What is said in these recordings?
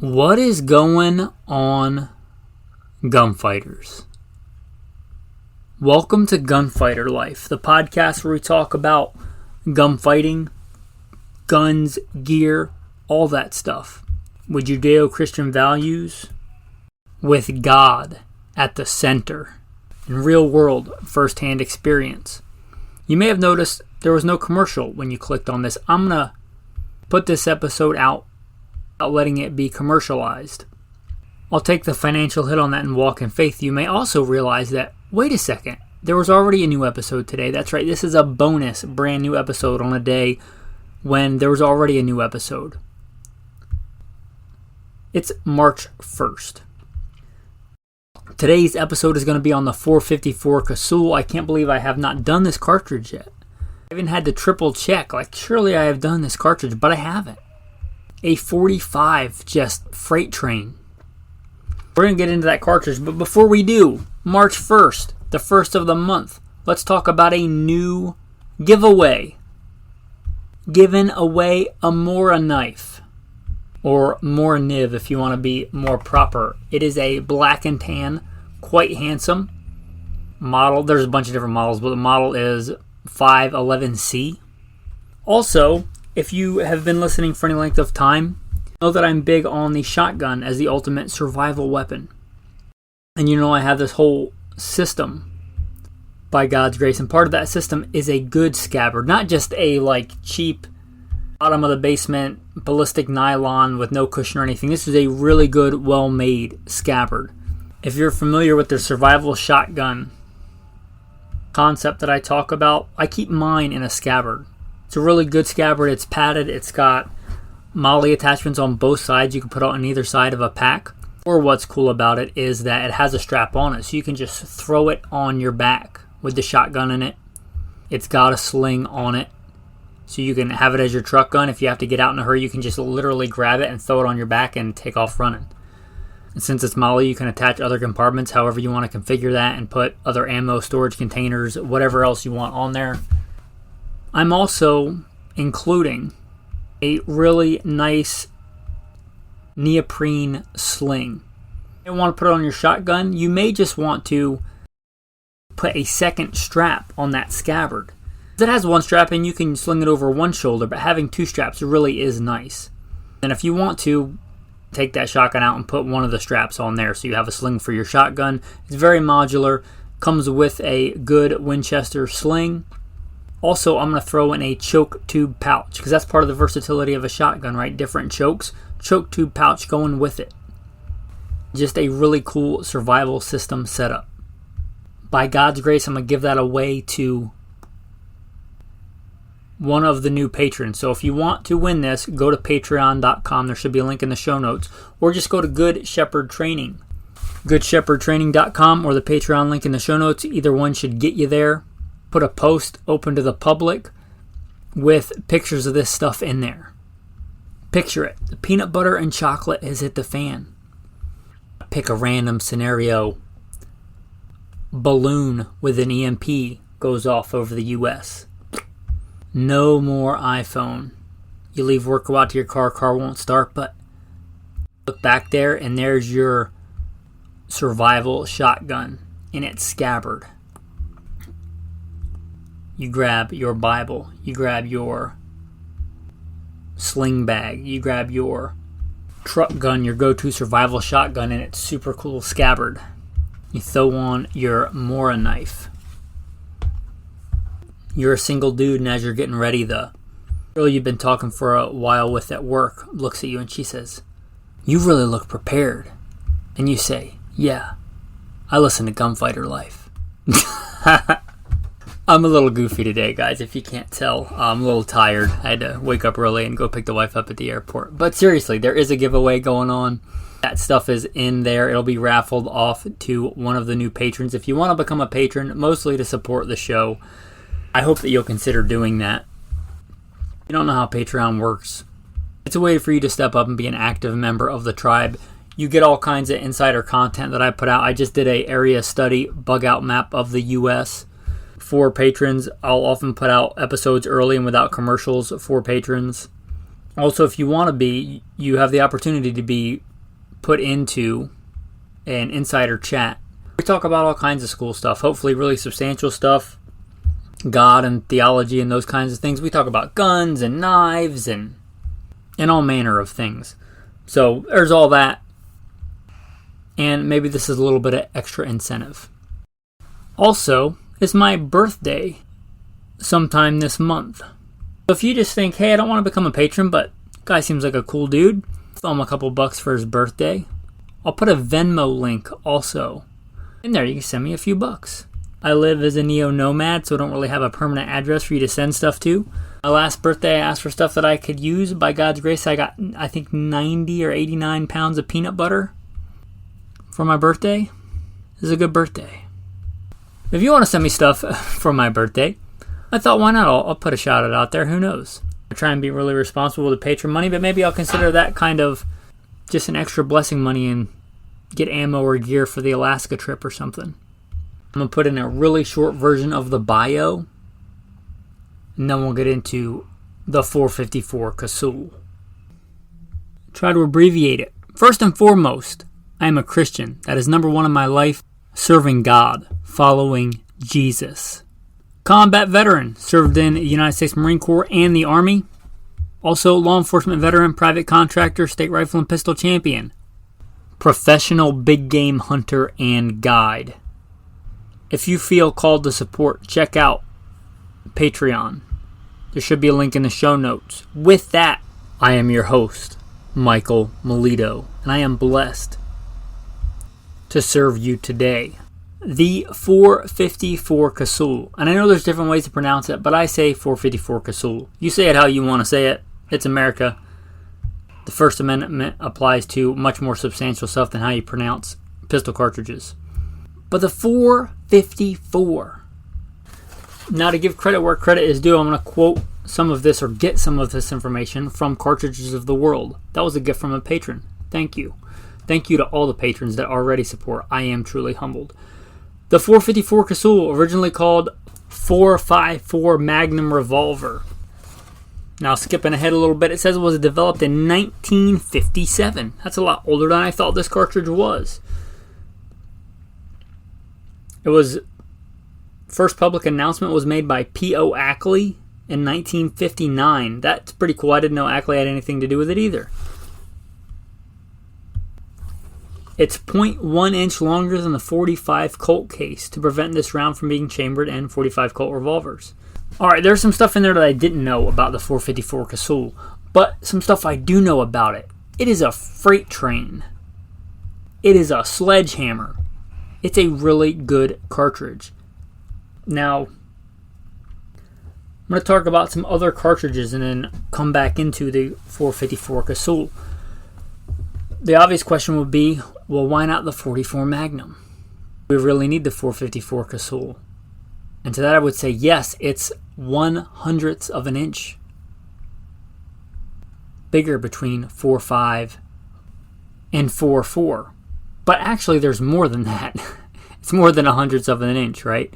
What is going on, gunfighters? Welcome to Gunfighter Life, the podcast where we talk about gunfighting, guns, gear, all that stuff, with Judeo-Christian values, with God at the center, and real-world first-hand experience. You may have noticed there was no commercial when you clicked on this. I'm going to put this episode out without letting it be commercialized. I'll take the financial hit on that and walk in faith. You may also realize that, wait a second, there was already a new episode today. That's right, this is a bonus, brand new episode on a day when there was already a new episode. It's March 1st. Today's episode is going to be on the 454 Casull. I can't believe I have not done this cartridge yet. I even had to triple check, surely I have done this cartridge, but I haven't. A 45 just freight train. We're going to get into that cartridge, but before we do, March 1st, the first of the month, let's talk about a new giveaway. Giving away a Morakniv, or Morakniv if you want to be more proper. It is a black and tan, quite handsome model. There's a bunch of different models, but the model is 511C. Also, if you have been listening for any length of time, know that I'm big on the shotgun as the ultimate survival weapon. And you know I have this whole system by God's grace, and part of that system is a good scabbard, not just a cheap bottom of the basement ballistic nylon with no cushion or anything. This is a really good, well-made scabbard. If you're familiar with the survival shotgun concept that I talk about, I keep mine in a scabbard. It's a really good scabbard. It's padded. It's got MOLLE attachments on both sides you can put on either side of a pack. Or what's cool about it is that it has a strap on it, so you can just throw it on your back with the shotgun in it. It's got a sling on it, so you can have it as your truck gun. If you have to get out in a hurry, you can just literally grab it and throw it on your back and take off running. And since it's MOLLE, you can attach other compartments however you want to configure that and put other ammo storage containers, whatever else you want on there. I'm also including a really nice neoprene sling. You don't want to put it on your shotgun. You may just want to put a second strap on that scabbard. If it has one strap and you can sling it over one shoulder, but having two straps really is nice. And if you want to, take that shotgun out and put one of the straps on there so you have a sling for your shotgun. It's very modular. Comes with a good Winchester sling. Also, I'm going to throw in a choke tube pouch because that's part of the versatility of a shotgun, right? Different chokes. Choke tube pouch going with it. Just a really cool survival system setup. By God's grace, I'm going to give that away to one of the new patrons. So if you want to win this, go to patreon.com. There should be a link in the show notes. Or just go to Good Shepherd Training. GoodShepherdTraining.com or the Patreon link in the show notes. Either one should get you there. Put a post open to the public with pictures of this stuff in there. Picture it. The peanut butter and chocolate has hit the fan. Pick a random scenario. Balloon with an EMP goes off over the U.S. No more iPhone. You leave work, go out to your car won't start, but look back there and there's your survival shotgun in its scabbard. You grab your Bible, you grab your sling bag, you grab your truck gun, your go-to survival shotgun, and its super cool scabbard. You throw on your Morakniv. You're a single dude, and as you're getting ready, the girl you've been talking for a while with at work looks at you and she says, "You really look prepared." And you say, "Yeah, I listen to Gunfighter Life." I'm a little goofy today, guys, if you can't tell. I'm a little tired. I had to wake up early and go pick the wife up at the airport. But seriously, there is a giveaway going on. That stuff is in there. It'll be raffled off to one of the new patrons. If you want to become a patron, mostly to support the show, I hope that you'll consider doing that. If you don't know how Patreon works, it's a way for you to step up and be an active member of the tribe. You get all kinds of insider content that I put out. I just did a area study bug out map of the U.S. for patrons. I'll often put out episodes early and without commercials for patrons. Also, if you want to be, you have the opportunity to be put into an insider chat. We talk about all kinds of school stuff, hopefully really substantial stuff, God and theology and those kinds of things. We talk about guns and knives and all manner of things. So there's all that. And maybe this is a little bit of extra incentive. Also, it's my birthday sometime this month. So if you just think, hey, I don't want to become a patron, but guy seems like a cool dude, throw him a couple bucks for his birthday. I'll put a Venmo link also in there. You can send me a few bucks. I live as a neo-nomad, so I don't really have a permanent address for you to send stuff to. My last birthday, I asked for stuff that I could use. By God's grace, I got, I think, 90 or 89 pounds of peanut butter for my birthday. This is a good birthday. If you want to send me stuff for my birthday, I thought, why not? I'll put a shout out there. Who knows? I try and be really responsible with patron money, but maybe I'll consider that kind of just an extra blessing money and get ammo or gear for the Alaska trip or something. I'm going to put in a really short version of the bio, and then we'll get into the 454 Casull. Try to abbreviate it. First and foremost, I am a Christian. That is number one in my life, serving God, following Jesus. Combat veteran, served in the United States Marine Corps and the Army. Also law enforcement veteran, private contractor, state rifle and pistol champion. Professional big game hunter and guide. If you feel called to support, check out Patreon. There should be a link in the show notes. With that, I am your host, Michael Milito, and I am blessed to serve you today. The 454 Casull. And I know there's different ways to pronounce it, but I say 454 Casull. You say it how you want to say it. It's America. The First Amendment applies to much more substantial stuff than how you pronounce pistol cartridges. But the 454. Now, to give credit where credit is due, I'm going to quote some of this or get some of this information from Cartridges of the World. That was a gift from a patron. Thank you. Thank you to all the patrons that already support. I am truly humbled. The 454 Casull, originally called 454 Magnum Revolver. Now, skipping ahead a little bit, it says it was developed in 1957. That's a lot older than I thought this cartridge was. It was, first public announcement was made by P.O. Ackley in 1959. That's pretty cool. I didn't know Ackley had anything to do with it either. It's 0.1 inch longer than the 45 Colt case to prevent this round from being chambered in 45 Colt revolvers. Alright, there's some stuff in there that I didn't know about the 454 Casull, but some stuff I do know about it. It is a freight train. It is a sledgehammer. It's a really good cartridge. Now, I'm going to talk about some other cartridges and then come back into the 454 Casull. The obvious question would be, well, why not the 44 Magnum? We really need the 454 Casull. And to that I would say, yes, it's 1/100th of an inch bigger between 4.5 and 4.4. But actually, there's more than that. It's more than 1/100th of an inch, right?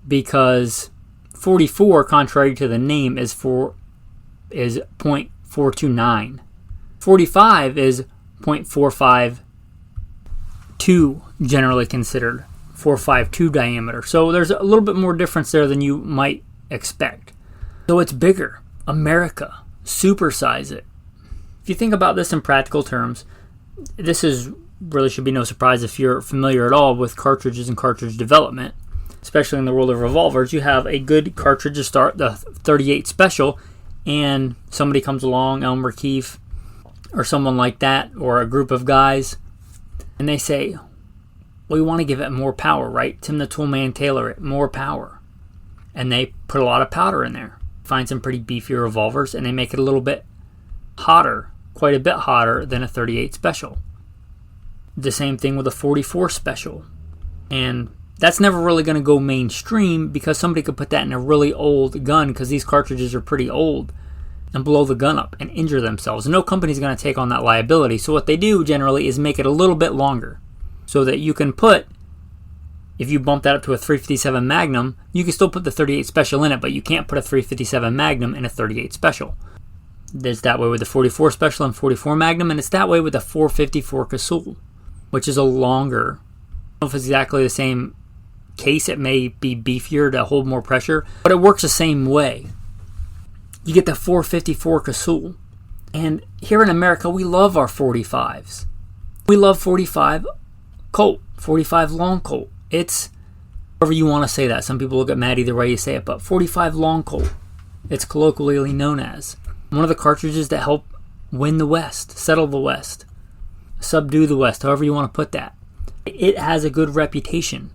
Because 44, contrary to the name, is 0.429. 45 is 0.452, generally considered 4.52 diameter. So there's a little bit more difference there than you might expect. So it's bigger. America, supersize it. If you think about this in practical terms, this is really should be no surprise if you're familiar at all with cartridges and cartridge development, especially in the world of revolvers. You have a good cartridge to start, the 38 Special, and somebody comes along, Elmer Keefe, or someone like that, or a group of guys, and they say, well, we want to give it more power, right? Tim the Toolman Taylor it, more power. And they put a lot of powder in there. Find some pretty beefy revolvers, and they make it a little bit hotter, quite a bit hotter than a 38 Special. The same thing with a 44 Special. And that's never really going to go mainstream because somebody could put that in a really old gun, because these cartridges are pretty old, and blow the gun up and injure themselves. No company's going to take on that liability. So what they do generally is make it a little bit longer so that you can put, if you bump that up to a 357 Magnum, you can still put the 38 Special in it, but you can't put a 357 Magnum in a 38 Special. There's that way with the 44 Special and 44 Magnum, and it's that way with the 454 Casull, which is a longer. I don't know if it's exactly the same case. It may be beefier to hold more pressure, but it works the same way. You get the 454 Casull, and here in America, we love our 45s. We love 45 Colt, 45 Long Colt. It's however you want to say that. Some people will get mad either way you say it, but 45 Long Colt, it's colloquially known as one of the cartridges that help win the West, settle the West, subdue the West, however you want to put that. It has a good reputation.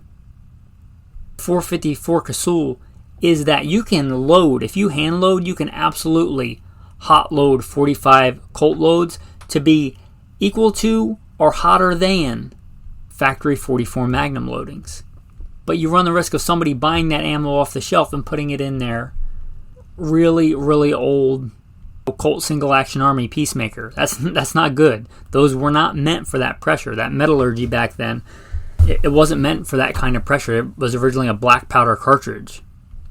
454 Casull is that you can load, if you hand load, you can absolutely hot load 45 Colt loads to be equal to or hotter than factory 44 Magnum loadings. But you run the risk of somebody buying that ammo off the shelf and putting it in their really, really old Colt Single Action Army Peacemaker. That's not good. Those were not meant for that pressure. That metallurgy back then, it wasn't meant for that kind of pressure. It was originally a black powder cartridge.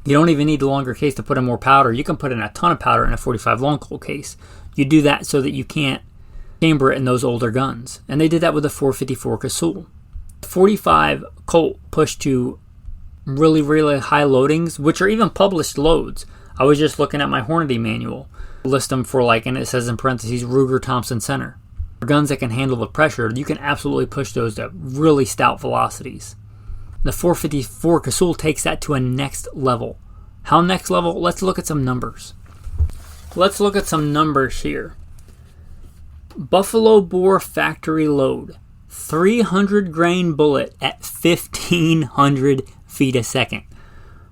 You don't even need the longer case to put in more powder. You can put in a ton of powder in a 45 Long Colt case. You do that so that you can't chamber it in those older guns. And they did that with the 454 Casull. 45 Colt pushed to really, really high loadings, which are even published loads. I was just looking at my Hornady manual. List them for and it says in parentheses, Ruger Thompson Center. For guns that can handle the pressure, you can absolutely push those to really stout velocities. The 454 Casull takes that to a next level. How next level? Let's look at some numbers. Let's look at some numbers here. Buffalo Bore factory load. 300 grain bullet at 1500 feet a second.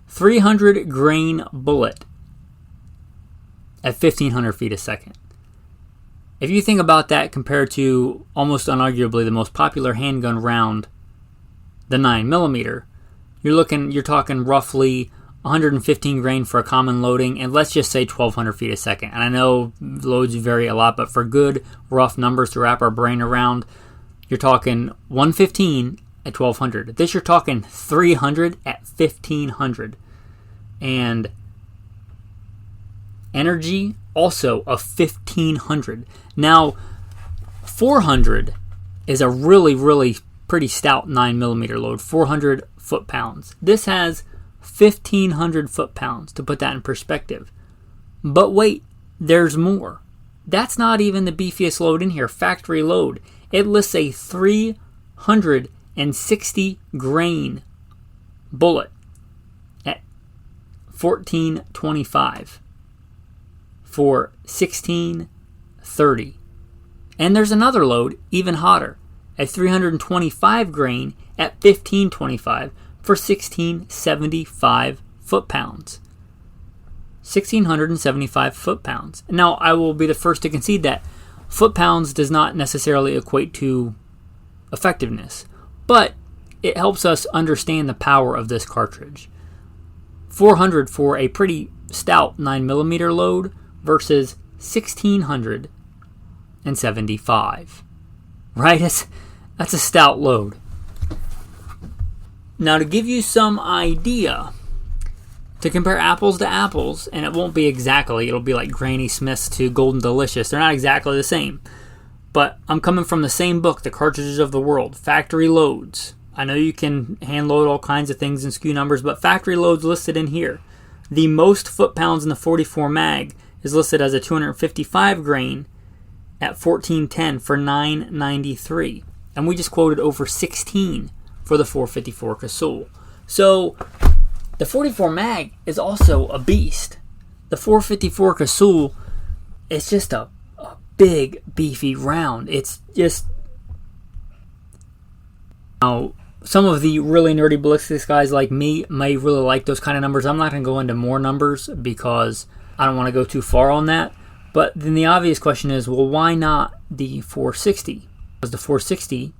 300 grain bullet at 1500 feet a second. If you think about that compared to almost unarguably the most popular handgun round, the 9mm, you're talking roughly 115 grain for a common loading, and let's just say 1200 feet a second. And I know loads vary a lot, but for good rough numbers to wrap our brain around, you're talking 115 at 1200. This you're talking 300 at 1500. And energy also of 1500. Now 400 is a really, really pretty stout 9mm load, 400 foot-pounds. This has 1500 foot-pounds, to put that in perspective. But wait, there's more. That's not even the beefiest load in here, factory load. It lists a 360 grain bullet at 1425 for 1630. And there's another load, even hotter, at 325 grain at 1525 for 1675 foot-pounds. 1675 foot-pounds. Now, I will be the first to concede that foot-pounds does not necessarily equate to effectiveness, but it helps us understand the power of this cartridge. 400 for a pretty stout 9mm load versus 1675. Right? That's a stout load. Now, to give you some idea, to compare apples to apples, and it won't be exactly, it'll be like Granny Smith's to Golden Delicious. They're not exactly the same. But I'm coming from the same book, The Cartridges of the World, factory loads. I know you can hand load all kinds of things in SKU numbers, but factory loads listed in here. The most foot-pounds in the 44 mag is listed as a 255 grain at 1410 for 993. And we just quoted over 16 for the 454 Casull. So the 44 mag is also a beast. The 454 Casull is just a big, beefy round. It's just... Now, some of the really nerdy ballistics guys like me may really like those kind of numbers. I'm not going to go into more numbers because I don't want to go too far on that. But then the obvious question is, well, why not the 460? Because the 460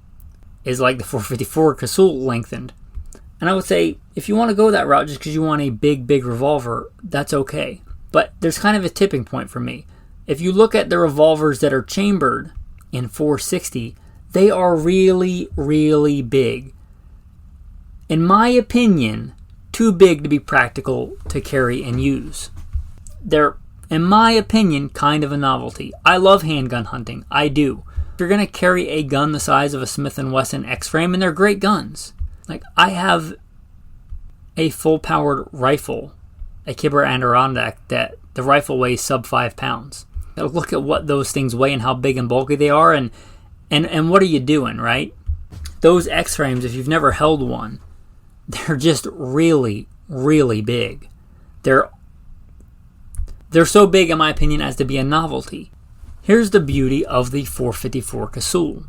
is like the 454 Casull lengthened. And I would say, if you want to go that route just because you want a big, big revolver, that's okay. But there's kind of a tipping point for me. If you look at the revolvers that are chambered in 460, they are really, really big. In my opinion, too big to be practical to carry and use. They're in my opinion, kind of a novelty. I love handgun hunting. I do. If you're going to carry a gun the size of a Smith & Wesson X-Frame, and they're great guns. Like, I have a full-powered rifle, a Kibber Adirondack, that the rifle weighs sub 5 pounds. Look at what those things weigh and how big and bulky they are, and what are you doing, right? Those X-Frames, if you've never held one, they're just really, really big. They're so big, in my opinion, as to be a novelty. Here's the beauty of the 454 Casull.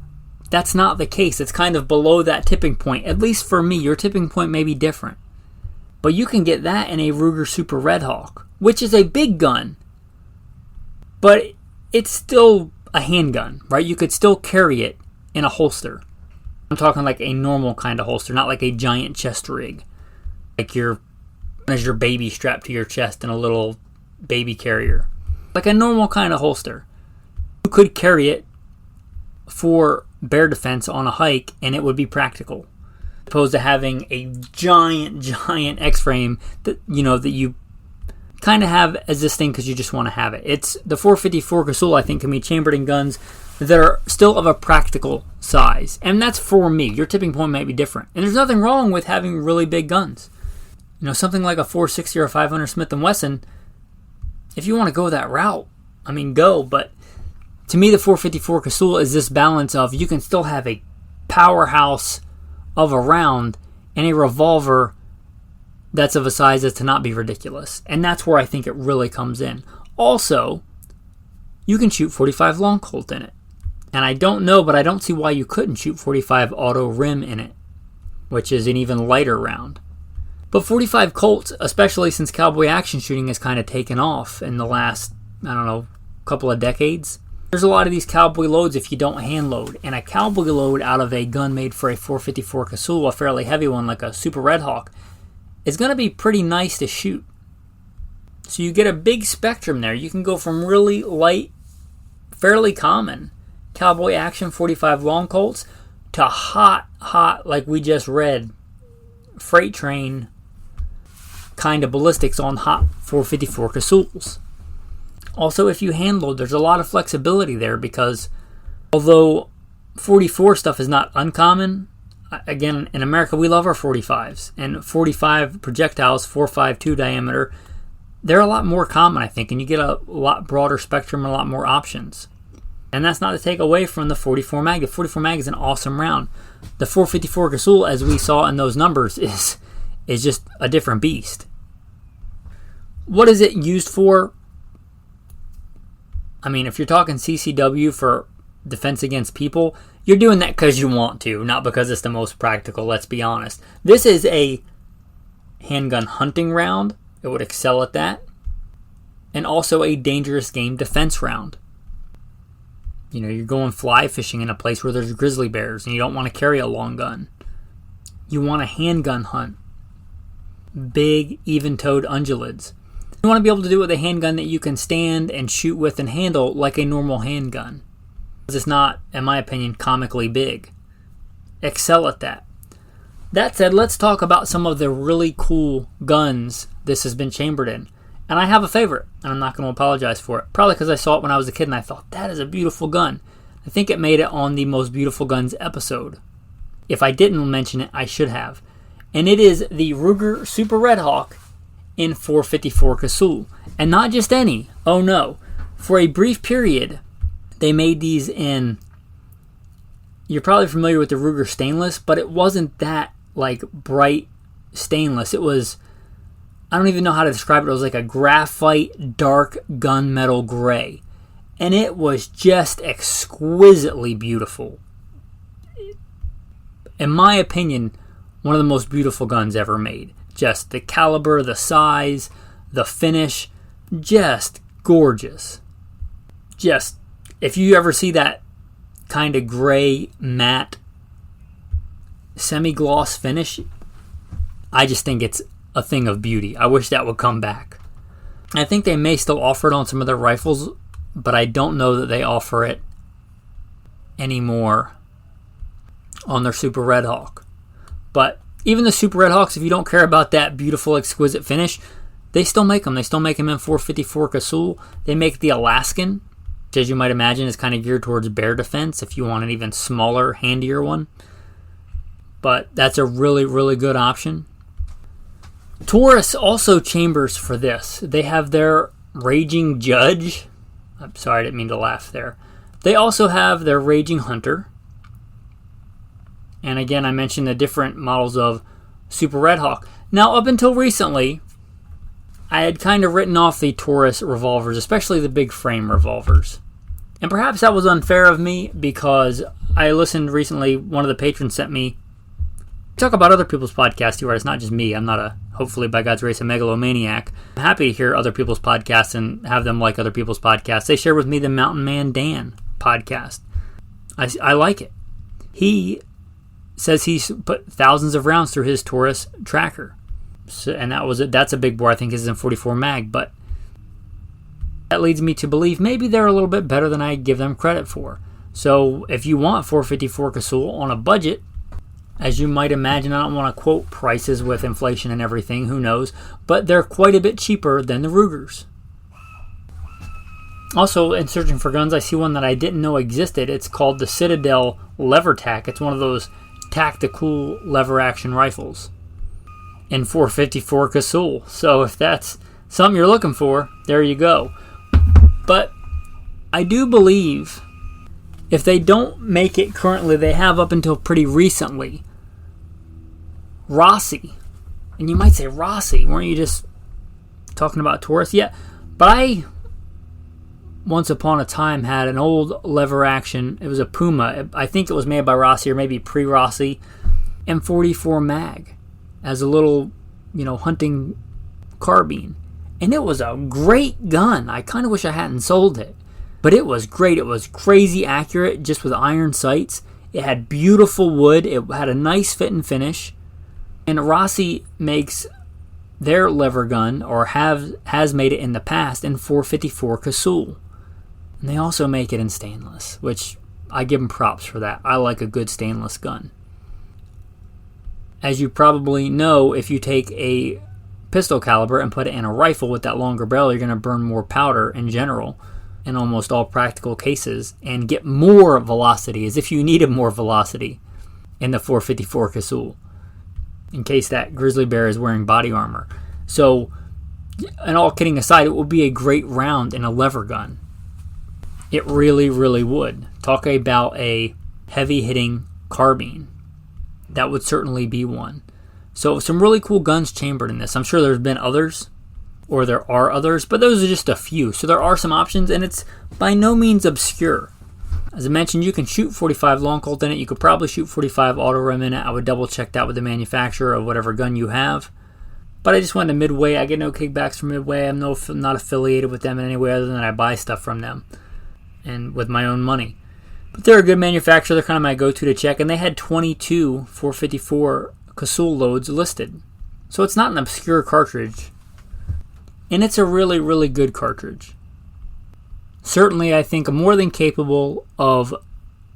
That's not the case. It's kind of below that tipping point. At least for me, your tipping point may be different. But you can get that in a Ruger Super Red Hawk, which is a big gun. But it's still a handgun, right? You could still carry it in a holster. I'm talking like a normal kind of holster, not like a giant chest rig. Like your baby strapped to your chest in a little baby carrier. Like a normal kind of holster. You could carry it for bear defense on a hike, and it would be practical. Opposed to having a giant X-frame that you kind of have as this thing because you just want to have it. It's the 454 Casull, I think, can be chambered in guns that are still of a practical size. And that's for me. Your tipping point might be different. And there's nothing wrong with having really big guns. Something like a 460 or a 500 Smith & Wesson, if you want to go that route, I mean, go. But to me, the 454 Casull is this balance of you can still have a powerhouse of a round and a revolver that's of a size as to not be ridiculous. And that's where I think it really comes in. Also, you can shoot 45 long Colt in it. And I don't know, but I don't see why you couldn't shoot 45 auto rim in it, which is an even lighter round. But 45 Colts, especially since cowboy action shooting has kind of taken off in the last, couple of decades, there's a lot of these cowboy loads if you don't hand load. And a cowboy load out of a gun made for a 454 Casull, a fairly heavy one like a Super Red Hawk, is going to be pretty nice to shoot. So you get a big spectrum there. You can go from really light, fairly common cowboy action 45 long Colts to hot, like we just read, freight train kind of ballistics on hot 454 Casulls. Also, if you hand load, there's a lot of flexibility there because although 44 stuff is not uncommon, again, in America, we love our 45s. And 45 projectiles, 4.52 diameter, they're a lot more common, I think, and you get a lot broader spectrum and a lot more options. And that's not to take away from the 44 mag. The 44 mag is an awesome round. The 454 Casull, as we saw in those numbers, is just a different beast. What is it used for? I mean, if you're talking CCW for defense against people, you're doing that because you want to, not because it's the most practical, let's be honest. This is a handgun hunting round. It would excel at that. And also a dangerous game defense round. You're going fly fishing in a place where there's grizzly bears and you don't want to carry a long gun. You want a handgun hunt. Big, even-toed ungulates. You want to be able to do it with a handgun that you can stand and shoot with and handle like a normal handgun. It's not, in my opinion, comically big. Excel at that. That said, let's talk about some of the really cool guns this has been chambered in. And I have a favorite, and I'm not going to apologize for it. Probably because I saw it when I was a kid and I thought, that is a beautiful gun. I think it made it on the Most Beautiful Guns episode. If I didn't mention it, I should have. And it is the Ruger Super Red Hawk in 454 Casull. And not just any. Oh no. For a brief period, they made these in... You're probably familiar with the Ruger stainless, but it wasn't that bright stainless. It was... I don't even know how to describe it. It was like a graphite, dark gunmetal gray. And it was just exquisitely beautiful. In my opinion, one of the most beautiful guns ever made. Just the caliber, the size, the finish. Just gorgeous. Just, if you ever see that kind of gray, matte, semi-gloss finish, I just think it's a thing of beauty. I wish that would come back. I think they may still offer it on some of their rifles, but I don't know that they offer it anymore on their Super Red Hawk. But even the Super Red Hawks, if you don't care about that beautiful, exquisite finish, They still make them. They still make them in 454 Casull. They make the Alaskan, which as you might imagine is kind of geared towards bear defense if you want an even smaller, handier one. But that's a really, really good option. Taurus also chambers for this. They have their Raging Judge. I'm sorry, I didn't mean to laugh there. They also have their Raging Hunter. And again, I mentioned the different models of Super Red Hawk. Now, up until recently, I had kind of written off the Taurus revolvers, especially the big frame revolvers. And perhaps that was unfair of me because I listened recently, one of the patrons sent me, talk about other people's podcasts too, right? It's not just me. I'm not a, hopefully by God's grace, a megalomaniac. I'm happy to hear other people's podcasts and have them like other people's podcasts. They shared with me the Mountain Man Dan podcast. I like it. He says he's put thousands of rounds through his Taurus tracker. So, and that's a big bore. I think is in 44 mag, but that leads me to believe maybe they're a little bit better than I give them credit for. So if you want 454 Casull on a budget, as you might imagine, I don't want to quote prices with inflation and everything, who knows, but they're quite a bit cheaper than the Rugers. Also, in searching for guns, I see one that I didn't know existed. It's called the Citadel Lever Tac. It's one of those tactical lever action rifles in 454 Casull. So if that's something you're looking for, there you go. But I do believe if they don't make it currently, they have up until pretty recently, Rossi. And you might say, Rossi, weren't you just talking about Taurus? Yeah, but I once upon a time had an old lever action. It was a Puma. I think it was made by Rossi or maybe pre-Rossi. M44 mag as a little, hunting carbine. And it was a great gun. I kind of wish I hadn't sold it. But it was great. It was crazy accurate just with iron sights. It had beautiful wood. It had a nice fit and finish. And Rossi makes their lever gun, or has made it in the past, in 454 Casull. And they also make it in stainless, which I give them props for that. I like a good stainless gun. As you probably know, if you take a pistol caliber and put it in a rifle with that longer barrel, you're going to burn more powder in general in almost all practical cases and get more velocity, as if you needed more velocity in the 454 Casull, in case that grizzly bear is wearing body armor. So, and all kidding aside, it would be a great round in a lever gun. It really, really would. Talk about a heavy-hitting carbine. That would certainly be one. So some really cool guns chambered in this. I'm sure there's been others, or there are others, but those are just a few. So there are some options, and it's by no means obscure. As I mentioned, you can shoot 45 long Colt in it. You could probably shoot 45 auto rem in it. I would double check that with the manufacturer of whatever gun you have. But I just went to Midway. I get no kickbacks from Midway. I'm not affiliated with them in any way other than I buy stuff from them and with my own money. But they're a good manufacturer. They're kind of my go-to to check. And they had 22 454 Casull loads listed. So it's not an obscure cartridge. And it's a really, really good cartridge. Certainly, I think, more than capable of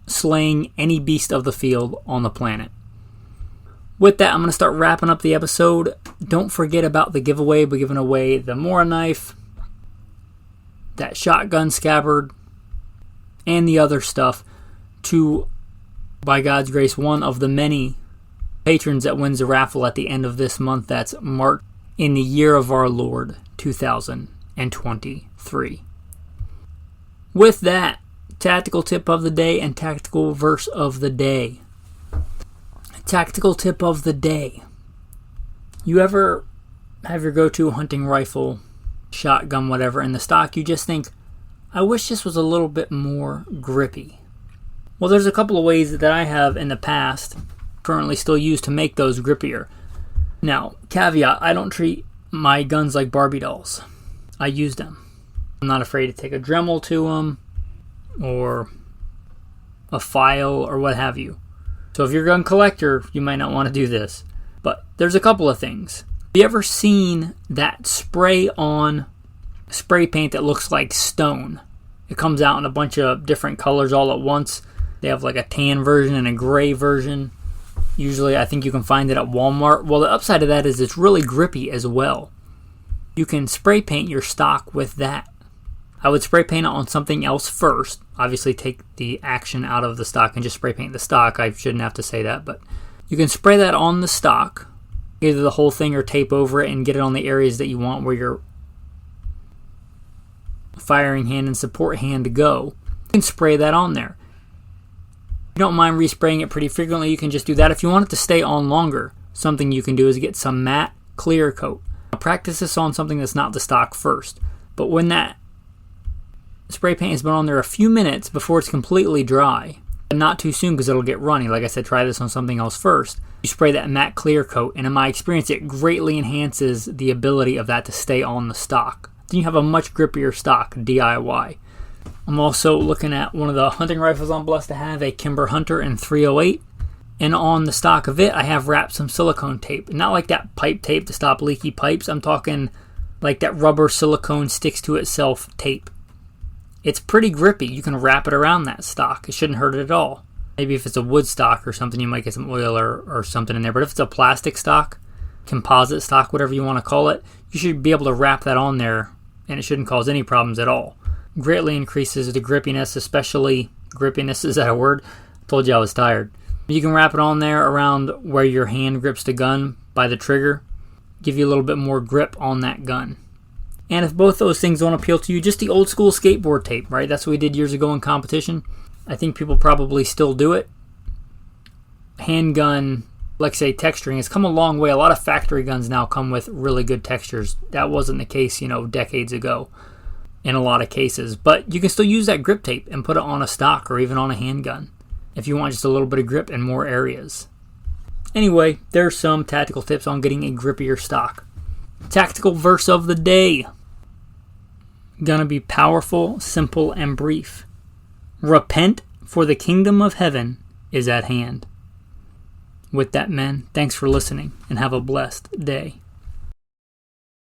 slaying any beast of the field on the planet. With that, I'm going to start wrapping up the episode. Don't forget about the giveaway. We're giving away the Morakniv, that shotgun scabbard, and the other stuff to, by God's grace, one of the many patrons that wins the raffle at the end of this month. That's March in the year of our Lord, 2023. With that, tactical tip of the day and tactical verse of the day. Tactical tip of the day. You ever have your go-to hunting rifle, shotgun, whatever, in the stock, you just think, I wish this was a little bit more grippy. Well, there's a couple of ways that I have in the past, currently still used to make those grippier. Now, caveat, I don't treat my guns like Barbie dolls. I use them. I'm not afraid to take a Dremel to them or a file or what have you. So if you're a gun collector, you might not want to do this. But there's a couple of things. Have you ever seen that spray-on spray paint that looks like stone? It comes out in a bunch of different colors all at once. They have like a tan version and a gray version. Usually I think you can find it at Walmart. Well, the upside of that is it's really grippy as well. you can spray paint your stock with that. I would spray paint it on something else first. Obviously take the action out of the stock and just spray paint the stock. I shouldn't have to say that, but you can spray that on the stock, either the whole thing or tape over it and get it on the areas that you want where your firing hand and support hand go. You can spray that on there. If you don't mind respraying it pretty frequently, you can just do that. If you want it to stay on longer, something you can do is get some matte clear coat. Now, practice this on something that's not the stock first. But when that spray paint has been on there a few minutes before it's completely dry, and not too soon because it'll get runny. Like I said, try this on something else first. You spray that matte clear coat, and in my experience, it greatly enhances the ability of that to stay on the stock. Then you have a much grippier stock, DIY. I'm also looking at one of the hunting rifles I'm blessed to have, a Kimber Hunter in 308. And on the stock of it, I have wrapped some silicone tape. Not like that pipe tape to stop leaky pipes. I'm talking like that rubber silicone sticks to itself tape. It's pretty grippy. You can wrap it around that stock. It shouldn't hurt it at all. Maybe if it's a wood stock or something, you might get some oil or something in there. But if it's a plastic stock, composite stock, whatever you want to call it, you should be able to wrap that on there and it shouldn't cause any problems at all. Greatly increases the grippiness, especially grippiness, is that a word? I told you I was tired. You can wrap it on there around where your hand grips the gun by the trigger. Give you a little bit more grip on that gun. And if both those things don't appeal to you, just the old school skateboard tape, right? That's what we did years ago in competition. I think people probably still do it. Handgun, like say texturing, has come a long way. A lot of factory guns now come with really good textures. That wasn't the case, decades ago in a lot of cases. But you can still use that grip tape and put it on a stock or even on a handgun if you want just a little bit of grip in more areas. Anyway, there's some tactical tips on getting a grippier stock. Tactical verse of the day. Gonna be powerful, simple, and brief. Repent, for the kingdom of heaven is at hand. With that, men, thanks for listening and have a blessed day.